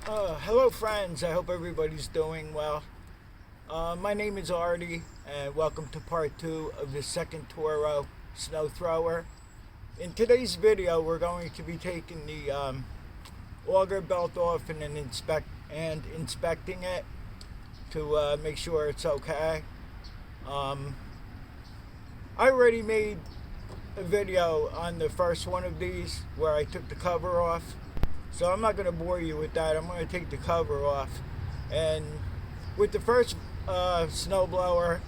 Hello friends, I hope everybody's doing well. My name is Artie and welcome to part 2 of the second Toro snow thrower. In today's video we're going to be taking the auger belt off and then inspecting it to make sure it's okay. I already made a video on the first one of these where I took the cover off. So I'm not going to bore you with that. I'm going to take the cover off. And with the first snowblower,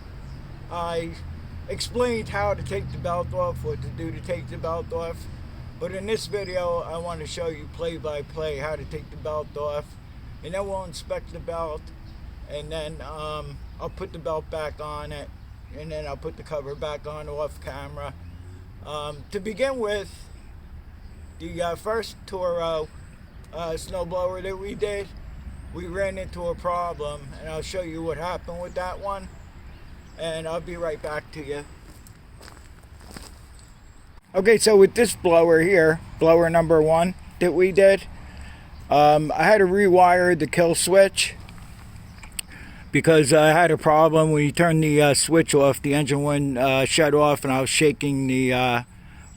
I explained how to take the belt off, what to do to take the belt off. But in this video, I want to show you play by play how to take the belt off. And then we'll inspect the belt. And then I'll put the belt back on it. And then I'll put the cover back on off camera. To begin with, the first Toro snowblower that we did, we ran into a problem, and I'll show you what happened with that one, and I'll be right back to you. Okay, so with this blower here, blower number 1 that we did, I had to rewire the kill switch because I had a problem when you turn the switch off. The engine wouldn't shut off, and I was shaking the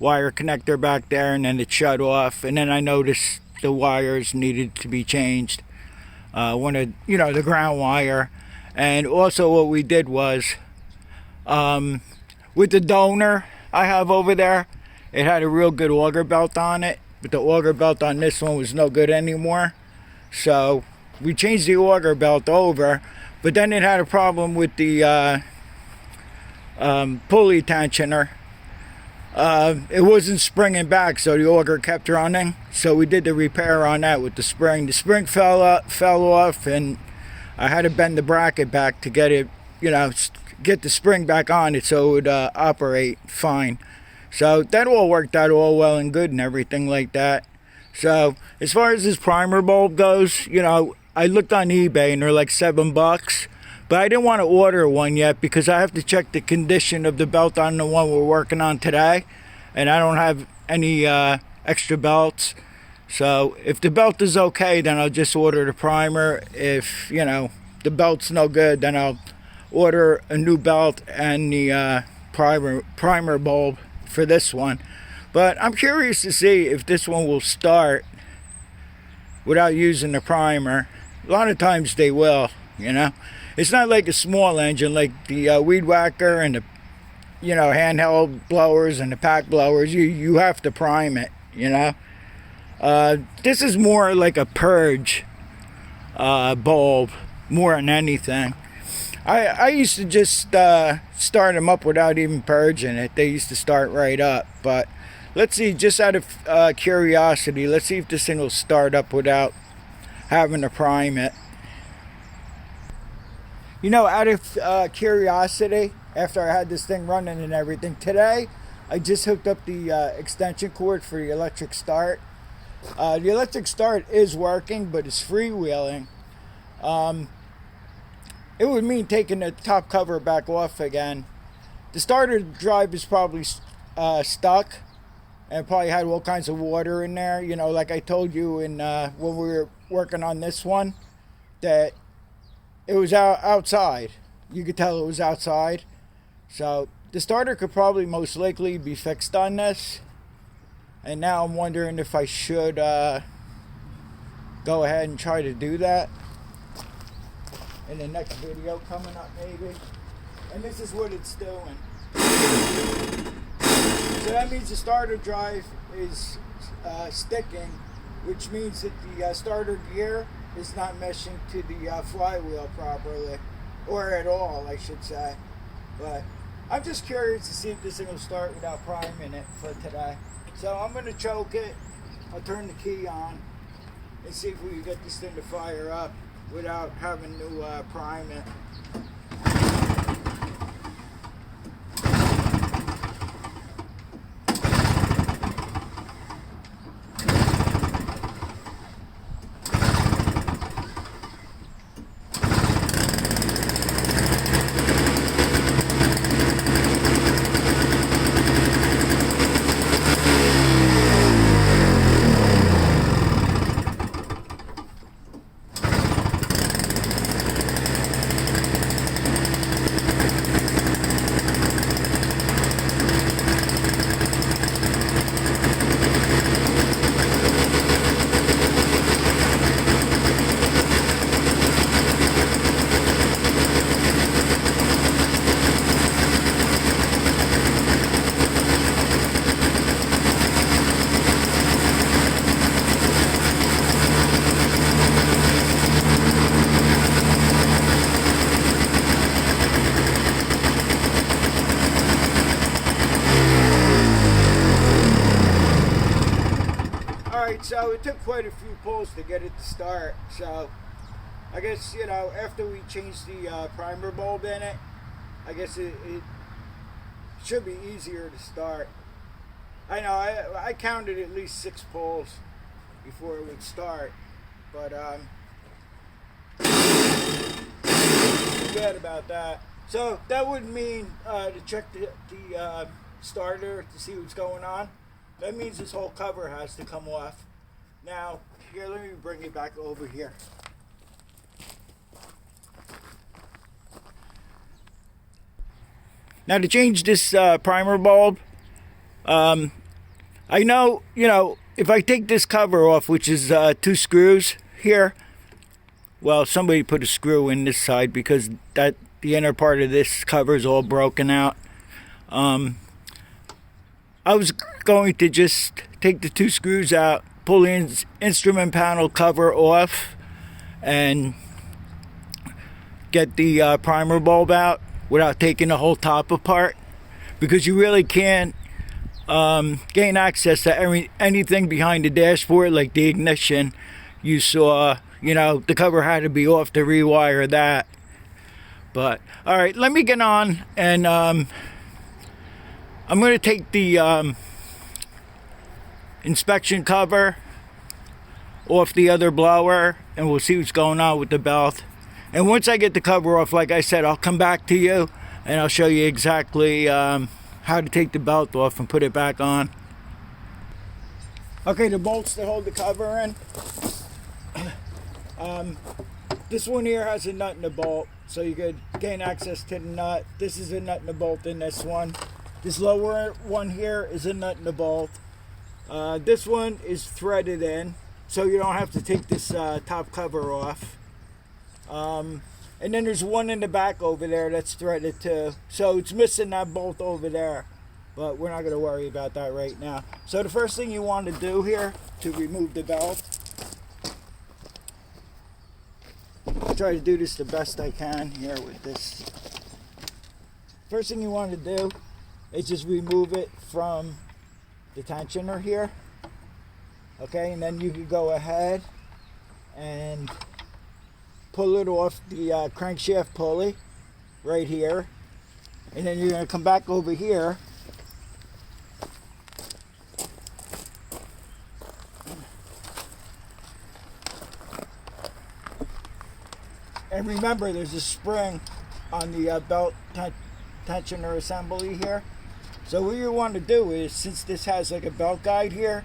wire connector back there, and then it shut off. And then I noticed the wires needed to be changed, the ground wire. And also what we did was, with the donor I have over there, it had a real good auger belt on it, but the auger belt on this one was no good anymore. So we changed the auger belt over, but then it had a problem with the pulley tensioner. It wasn't springing back, so the auger kept running. So we did the repair on that with the spring. The spring fell off, and I had to bend the bracket back to get it, get the spring back on it so it would operate fine. So that all worked out all well and good and everything like that. So as far as this primer bulb goes, I looked on eBay and they're like $7. But I didn't want to order one yet because I have to check the condition of the belt on the one we're working on today. And I don't have any extra belts. So if the belt is okay, then I'll just order the primer. If, the belt's no good, then I'll order a new belt and the primer bulb for this one. But I'm curious to see if this one will start without using the primer. A lot of times they will, It's not like a small engine like the weed whacker and the handheld blowers and the pack blowers. You have to prime it, This is more like a purge bulb more than anything. I used to just start them up without even purging it. They used to start right up. But let's see, just out of curiosity, let's see if this thing will start up without having to prime it. Out of curiosity, after I had this thing running and everything, today I just hooked up the extension cord for the electric start. The electric start is working, but it's freewheeling. It would mean taking the top cover back off again. The starter drive is probably stuck and probably had all kinds of water in there. Like I told you when we were working on this one, that it was outside. You could tell it was outside. So the starter could probably most likely be fixed on this. And now I'm wondering if I should go ahead and try to do that in the next video coming up maybe. And this is what it's doing. So that means the starter drive is sticking, which means that the starter gear is not meshing to the flywheel properly, or at all, I should say. But I'm just curious to see if this thing will start without priming it for today. So I'm going to choke it. I'll turn the key on and see if we can get this thing to fire up without having to prime it. it took quite a few pulls to get it to start. So I guess, you know, after we changed the primer bulb in it, I guess it should be easier to start. I know I counted at least 6 pulls before it would start, but too bad about that. So that would mean to check the starter to see what's going on. That means this whole cover has to come off. Now, here, let me bring it back over here. Now to change this primer bulb, I know, you know, if I take this cover off, which is 2 screws here, well, somebody put a screw in this side because the inner part of this cover is all broken out. I was going to just take the 2 screws out, pull the instrument panel cover off, and get the primer bulb out without taking the whole top apart, because you really can't gain access to anything behind the dashboard, like the ignition. You saw, you know, the cover had to be off to rewire that. But all right, let me get on, and I'm going to take the inspection cover off the other blower, and we'll see what's going on with the belt. And once I get the cover off, like I said, I'll come back to you and I'll show you exactly how to take the belt off and put it back on. Okay, the bolts that hold the cover in. This one here has a nut and a bolt, so you could gain access to the nut. This is a nut and a bolt in this one. This lower one here is a nut and a bolt. This one is threaded in, so you don't have to take this top cover off. And then there's one in the back over there that's threaded too. So it's missing that bolt over there. But we're not going to worry about that right now. So the first thing you want to do here to remove the belt, I'll try to do this the best I can here with this. First thing you want to do is just remove it from the tensioner here. Okay, and then you can go ahead and pull it off the crankshaft pulley right here, and then you're going to come back over here and remember there's a spring on the belt tensioner assembly here. So what you want to do is, since this has like a belt guide here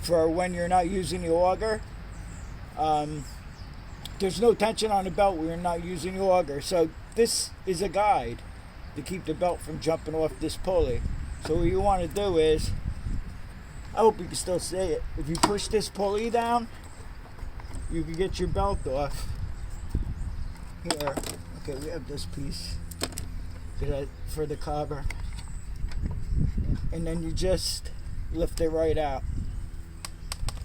for when you're not using the auger, there's no tension on the belt when you're not using the auger. So this is a guide to keep the belt from jumping off this pulley. So what you want to do is, I hope you can still see it, if you push this pulley down, you can get your belt off. Here, okay, we have this piece for the cover. And then you just lift it right out.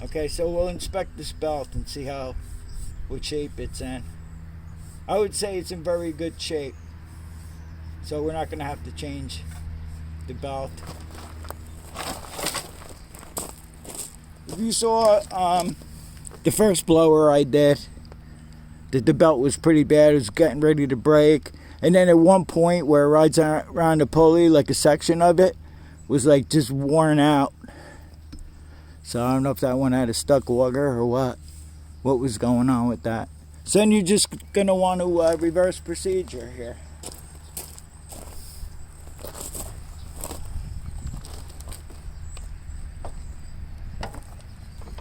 Okay, so we'll inspect this belt and see what shape it's in. I would say it's in very good shape, so we're not going to have to change the belt. If you saw the first blower I did, that the belt was pretty bad. It was getting ready to break, and then at one point where it rides around the pulley, like a section of it was like just worn out. So I don't know if that one had a stuck auger or what was going on with that. So then you're just gonna want to reverse procedure here.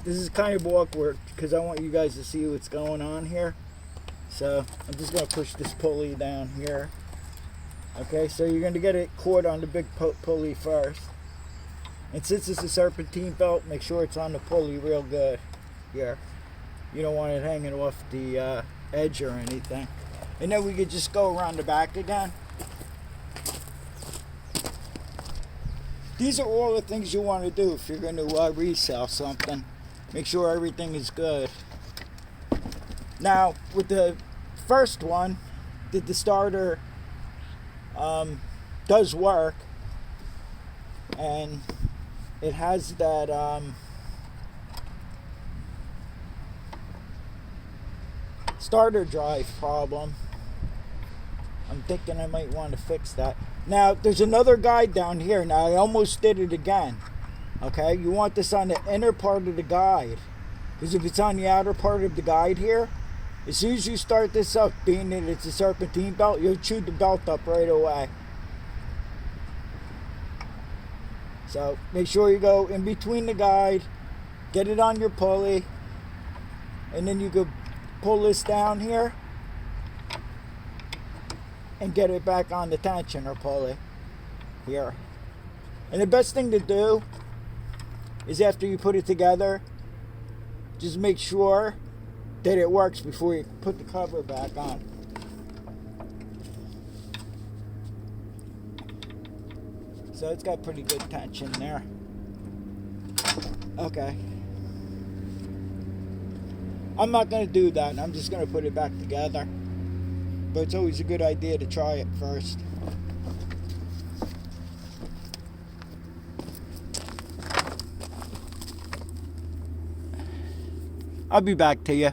This is kind of awkward because I want you guys to see what's going on here. So I'm just gonna push this pulley down here. Okay, so you're gonna get it caught on the big pulley first. And since it's a serpentine belt, make sure it's on the pulley real good here. You don't want it hanging off the edge or anything. And then we could just go around the back again. These are all the things you want to do if you're going to resell something. Make sure everything is good. Now, with the first one, the starter does work. And it has that starter drive problem. I'm thinking I might want to fix that. Now, there's another guide down here. Now, I almost did it again. Okay, you want this on the inner part of the guide. Because if it's on the outer part of the guide here, as soon as you start this up, being that it's a serpentine belt, you'll chew the belt up right away. So, make sure you go in between the guide, get it on your pulley, and then you can pull this down here and get it back on the tensioner pulley here. And the best thing to do is after you put it together, just make sure that it works before you put the cover back on. So it's got pretty good tension there. Okay. I'm not going to do that. I'm just going to put it back together. But it's always a good idea to try it first. I'll be back to you.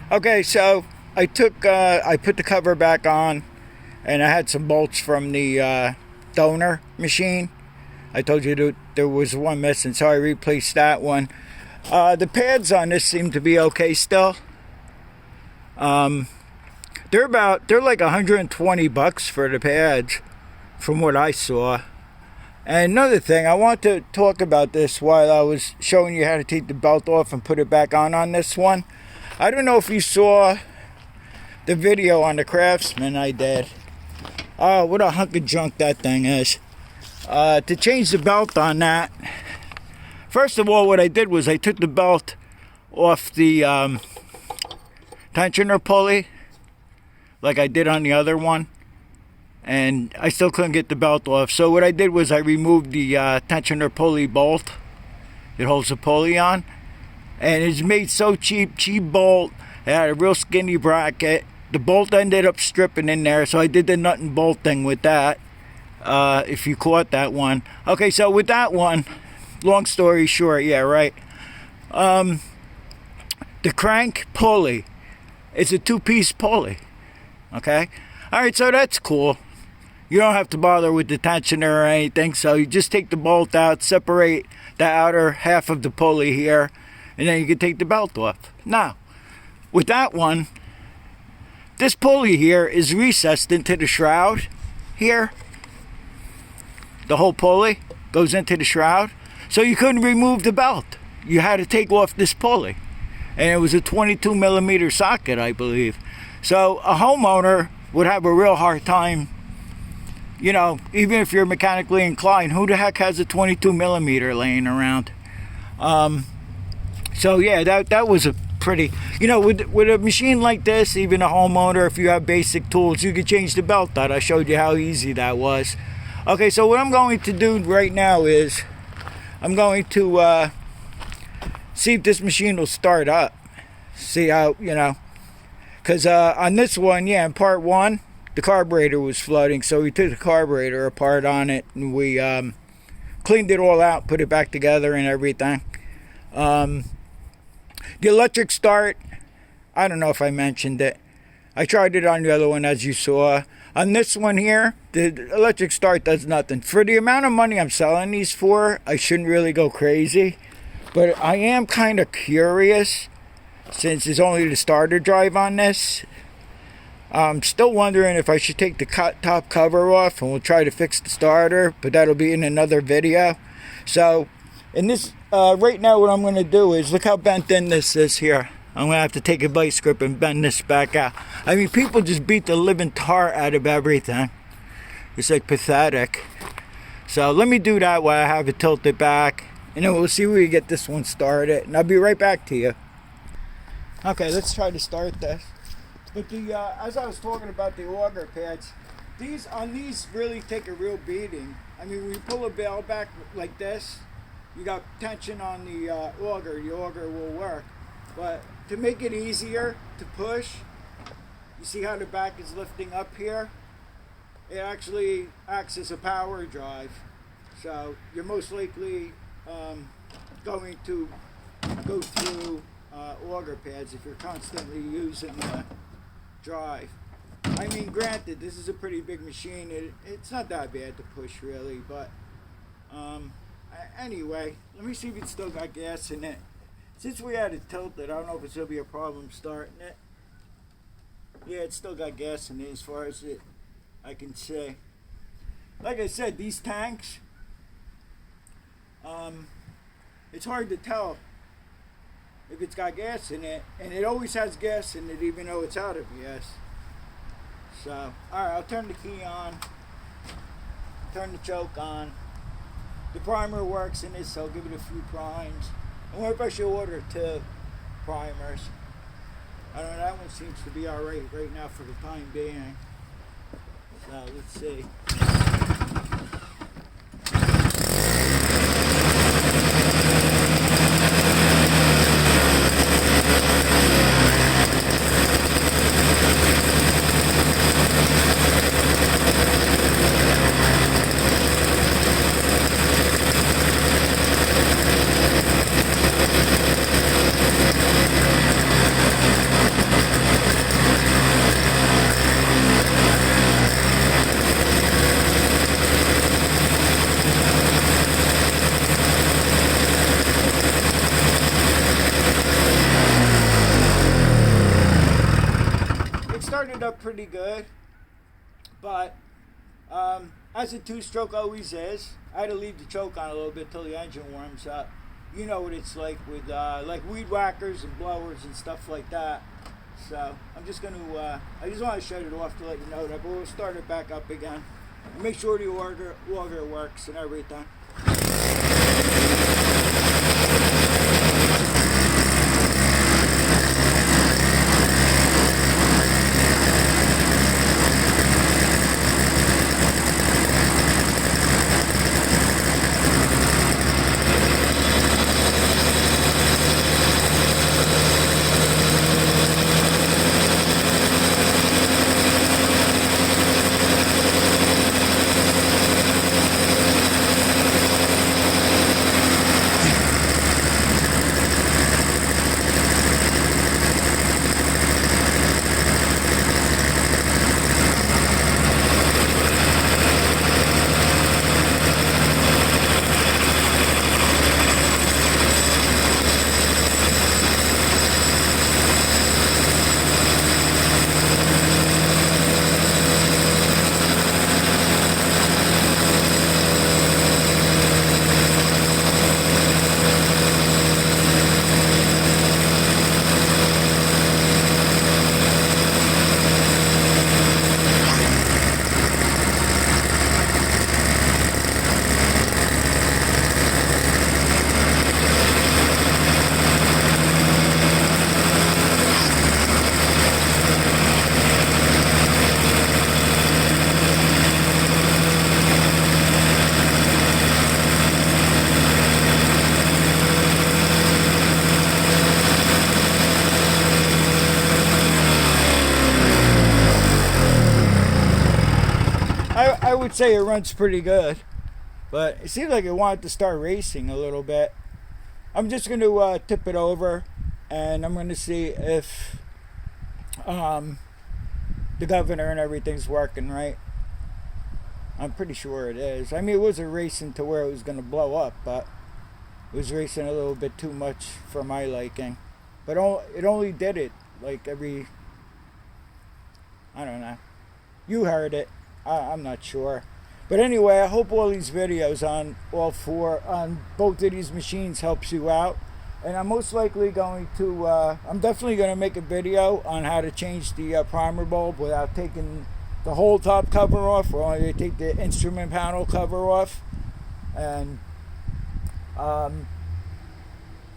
Okay, so I put the cover back on, and I had some bolts from the donor machine. I told you that there was one missing, so I replaced that one. The pads on this seem to be okay still. They're like $120 for the pads, from what I saw. And another thing, I want to talk about this while I was showing you how to take the belt off and put it back on this one. I don't know if you saw the video on the Craftsman I did. Oh, what a hunk of junk that thing is. To change the belt on that, first of all, what I did was I took the belt off the tensioner pulley, like I did on the other one, and I still couldn't get the belt off. So what I did was I removed the tensioner pulley bolt that holds the pulley on, and it's made so cheap bolt. It had a real skinny bracket. The bolt ended up stripping in there, so I did the nut and bolt thing with that, if you caught that one. Okay, so with that one, long story short, yeah, right. The crank pulley, it's a two-piece pulley. Okay, all right, so that's cool. You don't have to bother with the tensioner or anything, so you just take the bolt out, separate the outer half of the pulley here, and then you can take the belt off. Now, with that one, this pulley here is recessed into the shroud here. The whole pulley goes into the shroud, so you couldn't remove the belt. You had to take off this pulley, and it was a 22 millimeter socket, I believe. So a homeowner would have a real hard time, you know, even if you're mechanically inclined. Who the heck has a 22 millimeter laying around? So yeah, that was a pretty, you know, with a machine like this, even a homeowner, if you have basic tools, you could change the belt out. I showed you how easy that was. Okay, so what I'm going to do right now is I'm going to see if this machine will start up. See how, you know, because on this one, yeah, in part one, the carburetor was flooding, so we took the carburetor apart on it, and we cleaned it all out, put it back together and everything. The electric start, I don't know if I mentioned it. I tried it on the other one, as you saw. On this one here, the electric start does nothing. For the amount of money I'm selling these for, I shouldn't really go crazy. But I am kind of curious, since it's only the starter drive on this. I'm still wondering if I should take the top cover off, and we'll try to fix the starter, but that'll be in another video. So, in this, right now what I'm going to do is, look how bent in this is here. I'm going to have to take a vice grip and bend this back out. I mean, people just beat the living tar out of everything. It's like pathetic. So let me do that while I have it tilted back, and then we'll see where we get this one started, and I'll be right back to you. Okay, let's try to start this. But the as I was talking about the auger pads, these really take a real beating. I mean, when you pull a bell back like this, you got tension on the auger will work. But to make it easier to push, you see how the back is lifting up here? It actually acts as a power drive. So you're most likely going to go through auger pads if you're constantly using the drive. I mean, granted, this is a pretty big machine. It's not that bad to push, really, but anyway, let me see if it's still got gas in it. Since we had it tilted, I don't know if it's going to be a problem starting it. Yeah, it's still got gas in it as far as I can see. Like I said, these tanks, it's hard to tell if it's got gas in it, and it always has gas in it even though it's out of gas. So, alright, I'll turn the key on, turn the choke on. The primer works in this, so I'll give it a few primes. I wonder if I should order 2 primers. I don't know, that one seems to be alright right now for the time being. So, let's see. Started up pretty good, but as a 2-stroke always is, I had to leave the choke on a little bit till the engine warms up. You know what it's like with like weed whackers and blowers and stuff like that. So I'm just gonna I just want to shut it off to let you know that, but we'll start it back up again and make sure the auger works and everything. I would say it runs pretty good, but it seems like it wanted to start racing a little bit. I'm just going to tip it over, and I'm going to see if the governor and everything's working right. I'm pretty sure it is. I mean, it wasn't racing to where it was going to blow up, but it was racing a little bit too much for my liking. But it only did it like every, I don't know. You heard it. I'm not sure. But anyway, I hope all these videos on both of these machines helps you out. And I'm most likely going to, I'm definitely going to make a video on how to change the primer bulb without taking the whole top cover off. We're only going to take the instrument panel cover off. And I'm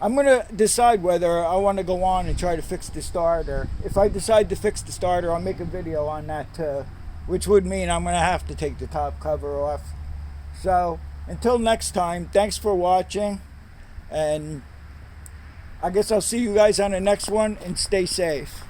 going to decide whether I want to go on and try to fix the starter. If I decide to fix the starter, I'll make a video on that too, which would mean I'm going to have to take the top cover off. So until next time, thanks for watching, and I guess I'll see you guys on the next one, and stay safe.